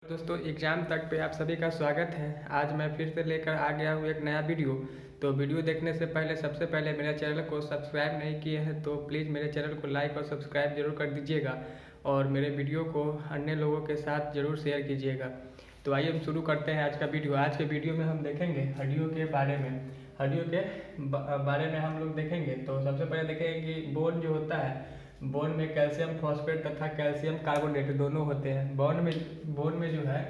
दोस्तों एग्ज़ाम तक पे आप सभी का स्वागत है। आज मैं फिर से लेकर आ गया हूँ एक नया वीडियो। तो वीडियो देखने से पहले सबसे पहले मेरे चैनल को सब्सक्राइब नहीं किए हैं तो प्लीज़ मेरे चैनल को लाइक और सब्सक्राइब जरूर कर दीजिएगा और मेरे वीडियो को अन्य लोगों के साथ ज़रूर शेयर कीजिएगा। तो आइए हम शुरू करते हैं आज का वीडियो। आज के वीडियो में हम देखेंगे हड्डियों के बारे में। हड्डियों के बारे में हम लोग देखेंगे। तो सबसे पहले देखेंगे कि बोन जो होता है, बोन में कैल्शियम फॉस्फेट तथा कैल्शियम कार्बोनेट दोनों होते हैं। बोन में जो है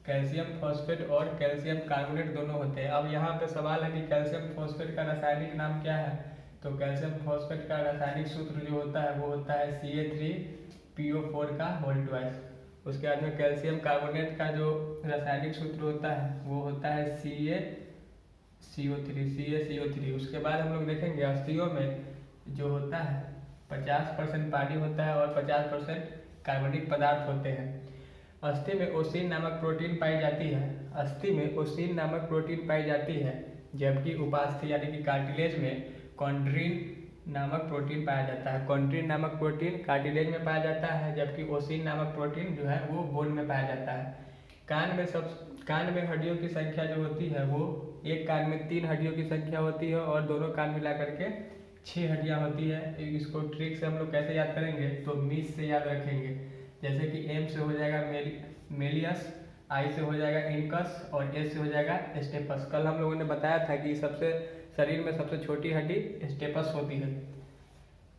कैल्शियम फॉस्फेट और कैल्शियम कार्बोनेट दोनों होते हैं। अब यहाँ पे सवाल है कि कैल्शियम फॉस्फेट का रासायनिक नाम क्या है। तो कैल्शियम फॉस्फेट का रासायनिक सूत्र जो होता है वो होता है Ca3PO4 का होल ट्वाइस। उसके बाद में कैल्शियम कार्बोनेट का जो रासायनिक सूत्र होता है वो होता है CaCO3। उसके बाद हम लोग देखेंगे अस्थियों में जो होता है 50% पानी होता है और 50% कार्बनिक पदार्थ होते हैं। अस्थि में ओसिन नामक प्रोटीन पाई जाती है। अस्थि में ओसिन नामक प्रोटीन पाई जाती है, जबकि उपास्थि यानी कि कार्टिलेज में कॉन्ड्रिन नामक प्रोटीन पाया जाता है। कॉन्ड्रिन नामक प्रोटीन कार्टिलेज में पाया जाता है, जबकि ओसिन नामक प्रोटीन जो है वो बोन में पाया जाता है। कान में हड्डियों की संख्या जो होती है वो एक कान में 3 हड्डियों की संख्या होती है और दोनों कान मिला करके 6 हड्डियाँ होती है। इसको ट्रिक से हम लोग कैसे याद करेंगे, तो मीस से याद रखेंगे। जैसे कि एम से हो जाएगा मेलियस, आई से हो जाएगा इनकस और एस से हो जाएगा स्टेपस। कल हम लोगों ने बताया था कि शरीर में सबसे छोटी हड्डी स्टेपस होती है।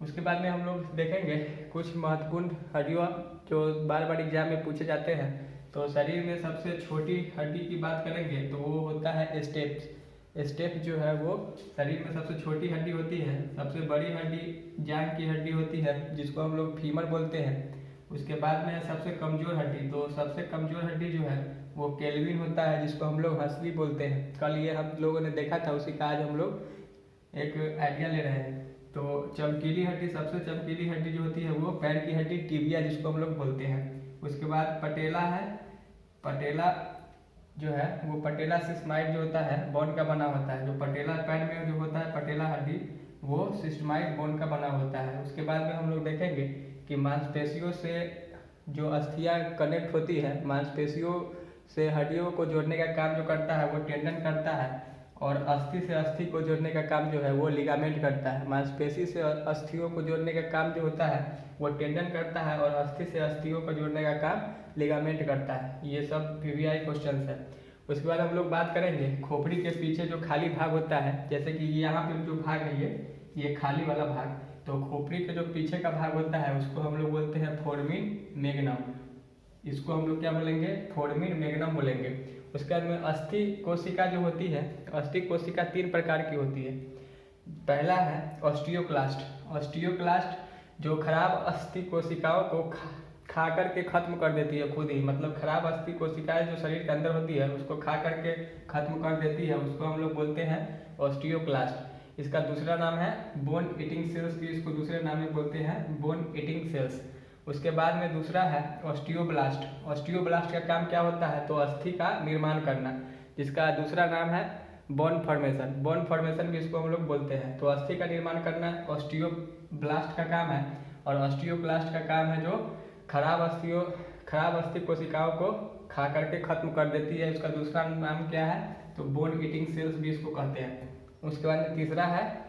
उसके बाद में हम लोग देखेंगे कुछ महत्वपूर्ण हड्डियाँ जो बार बार एग्जाम में पूछे जाते हैं। तो शरीर में सबसे छोटी हड्डी की बात करेंगे तो वो होता है स्टेप जो है वो शरीर में सबसे छोटी हड्डी होती है। सबसे बड़ी हड्डी जांघ की हड्डी होती है जिसको हम लोग फीमर बोलते हैं। उसके बाद में सबसे कमज़ोर हड्डी, तो सबसे कमज़ोर हड्डी जो है वो केल्विन होता है जिसको हम लोग हंसली बोलते हैं। कल ये हम लोगों ने देखा था, उसी का आज हम लोग एक आइडिया ले रहे हैं। तो चमकीली हड्डी, सबसे चमकीली हड्डी जो होती है वो पैर की हड्डी टिबिया जिसको हम लोग बोलते हैं। उसके बाद पटेला है। पटेला जो है वो पटेला सिस्माइड जो होता है बोन का बना होता है। जो पटेला पैर में जो होता है पटेला हड्डी वो सिस्माइड बोन का बना होता है। उसके बाद में हम लोग देखेंगे कि मांसपेशियों से जो अस्थियां कनेक्ट होती है, मांसपेशियों से हड्डियों को जोड़ने का काम जो करता है वो टेंडन करता है और अस्थि से अस्थि को जोड़ने का काम जो है वो लिगामेंट करता है। मांसपेशी से अस्थियों को जोड़ने का काम जो होता है वो टेंडन करता है और अस्थि से अस्थियों को जोड़ने का काम लिगामेंट करता है। ये सब पीवीआई क्वेश्चंस है। उसके बाद हम लोग बात करेंगे खोपड़ी के पीछे जो खाली भाग होता है, जैसे कि यहाँ पे जो भाग है ये खाली वाला भाग। तो खोपड़ी के जो पीछे का भाग होता है उसको हम लोग बोलते हैं फोरमिन मैग्नम। इसको हम लोग क्या बोलेंगे, फोरमिन मैग्नम बोलेंगे। उसके बाद में अस्थि कोशिका जो होती है, अस्थि कोशिका 3 प्रकार की होती है। पहला है ऑस्टियोक्लास्ट। ऑस्टियोक्लास्ट जो खराब अस्थि कोशिकाओं को खा करके खत्म कर देती है खुद ही, मतलब खराब अस्थि कोशिकाएं जो शरीर के अंदर होती है उसको खा करके खत्म कर देती है, उसको हम लोग बोलते हैं ऑस्टियोक्लास्ट। इसका दूसरा नाम है बोन ईटिंग सेल्स, भी इसको दूसरे नाम में बोलते हैं बोन ईटिंग सेल्स। उसके बाद में दूसरा है ऑस्टियोब्लास्ट। ऑस्टियोब्लास्ट का काम क्या होता है, तो अस्थि का निर्माण करना, जिसका दूसरा नाम है बोन फॉर्मेशन। बोन फॉर्मेशन भी इसको हम लोग बोलते हैं। तो अस्थि का निर्माण करना ऑस्टियोब्लास्ट का काम है और ऑस्टियोक्लास्ट का काम है जो खराब अस्थि कोशिकाओं को खा करके खत्म कर देती है। इसका दूसरा नाम क्या है, तो बोन ईटिंग सेल्स भी इसको कहते हैं। उसके बाद में तीसरा है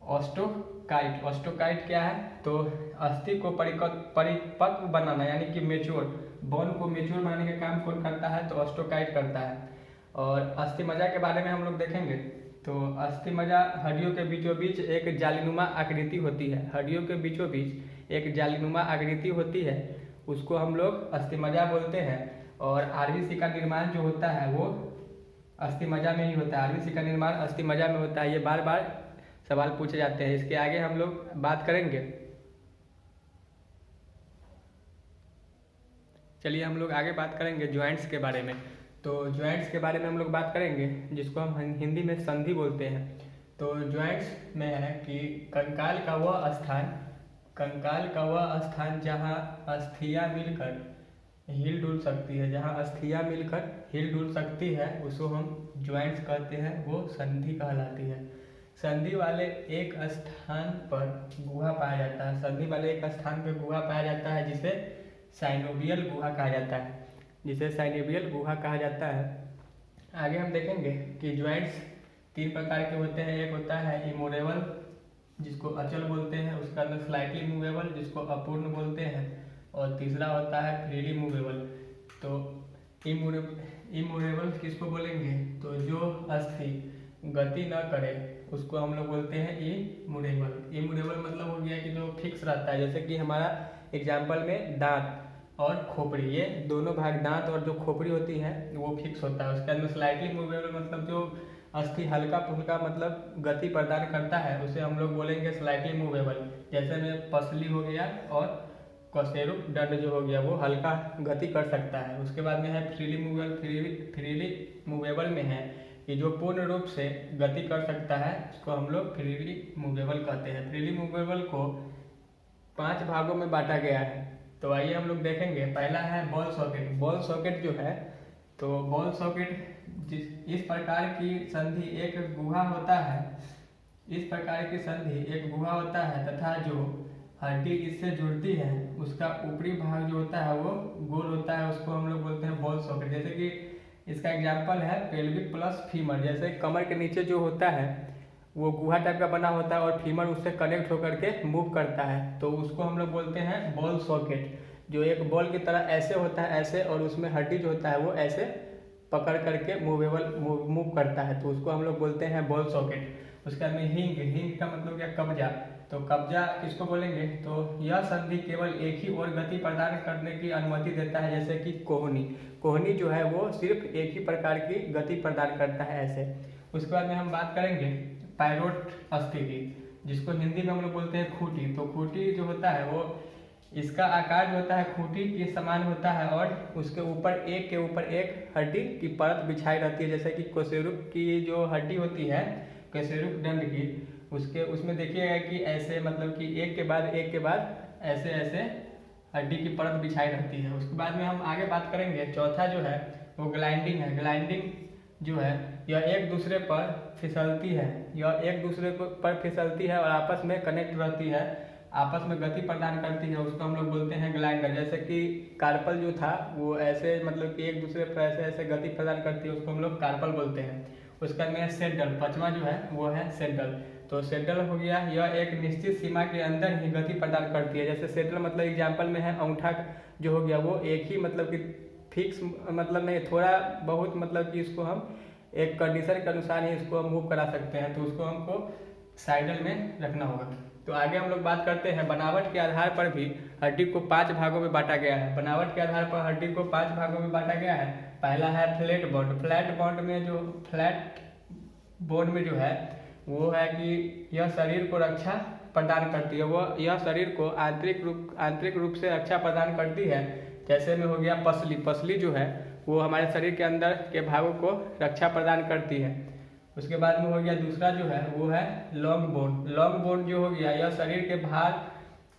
ऑस्टोकाइट। ऑस्टोकाइट क्या है, तो अस्थि को परिपक्व बनाना यानी कि मेच्योर, बोन को मेच्योर बनाने का काम कौन करता है, तो ऑस्टोकाइट करता है। और अस्थि मज्जा के बारे में हम लोग देखेंगे। तो अस्थि मज्जा हड्डियों के बीचों बीच एक जालीनुमा आकृति होती है। हड्डियों के बीचों बीच एक जालीनुमा आकृति होती है, उसको हम लोग अस्थि मज्जा बोलते हैं। और आरबीसी का निर्माण जो होता है वो अस्थि मज्जा में ही होता है। आरबीसी का निर्माण अस्थि मज्जा में होता है। ये बार बार सवाल पूछे जाते हैं। इसके आगे हम लोग बात करेंगे। चलिए हम लोग आगे बात करेंगे ज्वाइंट्स के बारे में। तो ज्वाइंट्स के बारे में हम लोग बात करेंगे जिसको हम हिंदी में संधि बोलते हैं। तो ज्वाइंट्स में है कि कंकाल का वह स्थान जहाँ अस्थियाँ मिलकर हिल डुल सकती है, जहाँ अस्थियाँ मिलकर हिल डुल सकती है उसको हम ज्वाइंट्स कहते हैं, वो संधि कहलाती है। संधि वाले एक स्थान पर गुहा पाया जाता है। संधि वाले एक स्थान पर गुहा पाया जाता है जिसे साइनोवियल गुहा कहा जाता है। जिसे साइनोवियल गुहा कहा जाता है। आगे हम देखेंगे कि ज्वाइंट्स 3 प्रकार के होते हैं। एक होता है इमूवेबल, जिसको अचल बोलते हैं, उसका अंदर स्लाइटली मूवेबल, जिसको अपूर्ण बोलते हैं, और तीसरा होता है फ्रीली मूवेबल। तो इमूवेबल किसको बोलेंगे? तो जो अस्थि गति न करे उसको हम लोग बोलते हैं इमूवेबल। इमूवेबल मतलब हो गया कि जो फिक्स रहता है, जैसे कि हमारा एग्जाम्पल में दांत और खोपड़ी, ये दोनों भाग दांत और जो खोपड़ी होती है वो फिक्स होता है। उसके अंदर स्लाइटली मूवेबल मतलब जो अस्थि हल्का फुल्का मतलब गति प्रदान करता है उसे हम लोग बोलेंगे स्लाइटली मूवेबल। जैसे में पसली हो गया और कशेरुक दंड जो हो गया वो हल्का गति कर सकता है। उसके बाद में है फ्रीली मूवेबल। फ्रीली मूवेबल में है कि जो पूर्ण रूप से गति कर सकता है उसको हम लोग फ्रीली मूवेबल कहते हैं। फ्रीली मूवेबल को 5 भागों में बांटा गया है। तो आइए हम लोग देखेंगे। पहला है बॉल सॉकेट। बॉल सॉकेट जो है, तो बॉल सॉकेट इस प्रकार की संधि एक गुहा होता है, इस प्रकार की संधि एक गुहा होता है तथा जो हड्डी इससे जुड़ती है उसका ऊपरी भाग जो होता है वो गोल होता है, उसको हम लोग बोलते हैं बॉल सॉकेट। जैसे कि इसका एग्जाम्पल है पेल्विक प्लस फीमर। जैसे कमर के नीचे जो होता है वो गुहा टाइप का बना होता है और फीमर उससे कनेक्ट होकर के मूव करता है, तो उसको हम लोग बोलते हैं बॉल सॉकेट। जो एक बॉल की तरह ऐसे होता है ऐसे, और उसमें हड्डी जो होता है वो ऐसे पकड़ करके मूव करता है, तो उसको हम लोग बोलते हैं बॉल सॉकेट। उसके बाद में हिंग का मतलब क्या? कब्जा। तो कब्जा किसको बोलेंगे? तो यह संधि केवल एक ही ओर गति प्रदान करने की अनुमति देता है, जैसे कि कोहनी जो है वो सिर्फ एक ही प्रकार की गति प्रदान करता है ऐसे। उसके बाद में हम बात करेंगे पायरोट अस्थि की, जिसको हिंदी में हम लोग बोलते हैं खूंटी। तो खूंटी जो होता है वो इसका आकार जो होता है खूंटी के समान होता है और उसके ऊपर एक के ऊपर एक हड्डी की परत बिछाई रहती है, जैसे कि कशेरुक की जो हड्डी होती है कशेरुक दंड की, उसमें देखिएगा कि ऐसे मतलब कि एक के बाद ऐसे ऐसे हड्डी की परत बिछाई रहती है। उसके बाद में हम आगे बात करेंगे। चौथा जो है वो ग्लाइंडिंग है। ग्लाइंडिंग जो है यह एक दूसरे पर फिसलती है, पर फिसलती है और आपस में कनेक्ट रहती है, आपस में गति प्रदान करती है, उसको हम लोग बोलते हैं ग्लाइंडर। जैसे कि कार्पल जो था वो ऐसे मतलब कि एक दूसरे पर ऐसे ऐसे गति प्रदान करती है, उसको हम लोग कार्पल बोलते हैं। उसके बाद में सेडल, 5वां जो है वो है सेडल। तो सेडल हो गया, यह एक निश्चित सीमा के अंदर ही गति प्रदान करती है। जैसे सेडल मतलब एग्जाम्पल में है अंगूठा जो हो गया वो एक ही मतलब कि फिक्स मतलब नहीं, थोड़ा बहुत मतलब कि इसको हम एक कंडीशन के अनुसार ही इसको हम मूव करा सकते हैं, तो उसको हमको साइडल में रखना होगा। तो आगे हम लोग बात करते हैं बनावट के आधार पर भी हड्डी को 5 भागों में बांटा गया है। बनावट के आधार पर हड्डी को 5 भागों में बांटा गया है। पहला है फ्लैट बॉन्ड। फ्लैट बॉन्ड में जो है वो है कि यह शरीर को रक्षा प्रदान करती है, यह शरीर को आंतरिक रूप से रक्षा प्रदान करती है। जैसे में हो गया पसली जो है वो हमारे शरीर के अंदर के भागों को रक्षा प्रदान करती है। उसके बाद में हो गया दूसरा जो है वो है लॉन्ग बोन जो हो गया यह शरीर के भार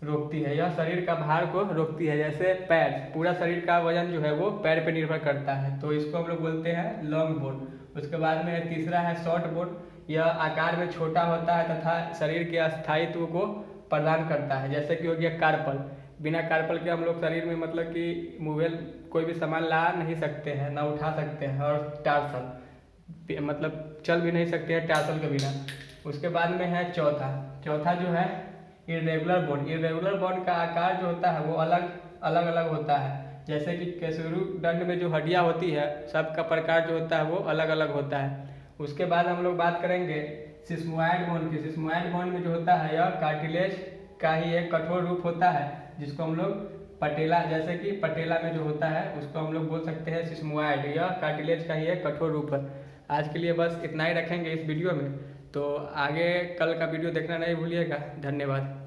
रोकती है, यह शरीर का भार को रोकती है। जैसे पैर, पूरा शरीर का वजन जो है वो पैर पे निर्भर करता है, तो इसको हम लोग बोलते हैं लॉन्ग बोन। उसके बाद में तीसरा है शॉर्ट बोन, यह आकार में छोटा होता है तथा शरीर के अस्थायित्व को प्रदान करता है। जैसे कि हो गया कार्पल, बिना कार्पल के हम लोग शरीर में मतलब कि मूवेल कोई भी सामान ला नहीं सकते हैं, ना उठा सकते हैं। और टार्सल मतलब चल भी नहीं सकते हैं टार्सल के बिना। उसके बाद में है चौथा जो है इरेगुलर बोन का आकार जो होता है वो अलग होता है। जैसे कि कशेरुक दंड में जो हड्डियां होती है सबका प्रकार जो होता है वो अलग अलग होता है। उसके बाद हम लोग बात करेंगे सिस्मोइड बोन की। सिस्मोइड बोन में जो होता है यह कार्टिलेज का ही एक कठोर रूप होता है, जिसको हम लोग पटेला, जैसे कि पटेला में जो होता है उसको हम लोग बोल सकते हैं सिस्मोइड, यह कार्टिलेज का ही एक कठोर रूप है। आज के लिए बस इतना ही रखेंगे इस वीडियो में, तो आगे कल का वीडियो देखना नहीं भूलिएगा। धन्यवाद।